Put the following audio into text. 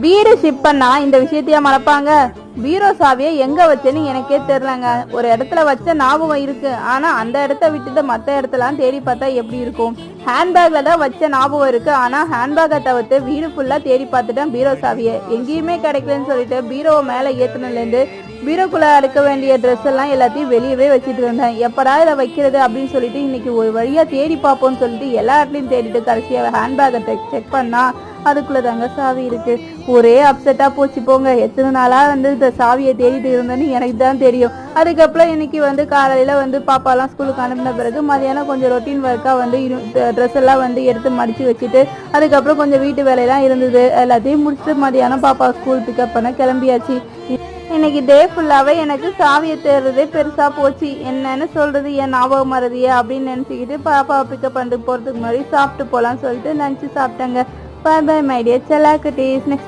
வீடு ஷிப் பண்ணா இந்த விஷயத்தையா மறப்பாங்க? பீரோ சாவியை எங்க வச்சேன்னு எனக்கே தெரியலங்க. ஒரு இடத்துல வச்ச ஞாபகம் இருக்கு, ஆனா அந்த இடத்த விட்டுட்டு மற்ற இடத்தெல்லாம் தேடி பார்த்தா எப்படி இருக்கும்? ஹேண்ட்பேக்ல தான் வச்ச ஞாபகம் இருக்கு, ஆனா ஹேண்ட்பேக்கை தவிர்த்து வீடு ஃபுல்லா தேடி பார்த்துட்டேன். பீரோ சாவியை எங்கேயுமே கிடைக்கலன்னு சொல்லிட்டு பீரோவை மேலே ஏத்துனதுலேருந்து பீரோக்குள்ள அடுக்க வேண்டிய ட்ரெஸ் எல்லாம் எல்லாத்தையும் வெளியவே வச்சுட்டு இருந்தேன். எப்படா இதை வைக்கிறது அப்படின்னு சொல்லிட்டு இன்னைக்கு ஒரு வழியா தேடி பார்ப்போம்னு சொல்லிட்டு எல்லா இடத்துலையும் தேடிட்டு கடைசியாக ஹேண்ட்பேக்கை செக் பண்ணா அதுக்குள்ள தாங்க சாவி இருக்கு. ஒரே அப்செட்டா போச்சு போங்க. எத்தனை நாளா இந்த சாவியை தேடிட்டு இருந்தேன்னு எனக்கு தான் தெரியும். அதுக்கப்புறம் இன்னைக்கு காலையில பாப்பாலாம் ஸ்கூலுக்கு அனுப்பின பிறகு மதியானம் கொஞ்சம் ரொட்டீன் ஒர்க்கா ட்ரெஸ் எல்லாம் எடுத்து மடிச்சு வச்சுட்டு அதுக்கப்புறம் கொஞ்சம் வீட்டு வேலையெல்லாம் இருந்தது. எல்லாத்தையும் முடிச்சுட்டு மதியானம் பாப்பா ஸ்கூல் பிக்கப் பண்ண கிளம்பியாச்சு. இன்னைக்கு டே ஃபுல்லாவே எனக்கு சாவியை தேடுறதே பெருசா போச்சு. என்னன்னு சொல்றது, என் ஞாபகம் மறதியே அப்படின்னு நினைச்சுக்கிட்டு பாப்பாவை பிக்கப் பண்ணிட்டு போறதுக்கு முன்னாடி சாப்பிட்டு போலான்னு சொல்லிட்டு lunch சாப்பிட்டேங்க. Bye bye my dear Chala Cuties. Next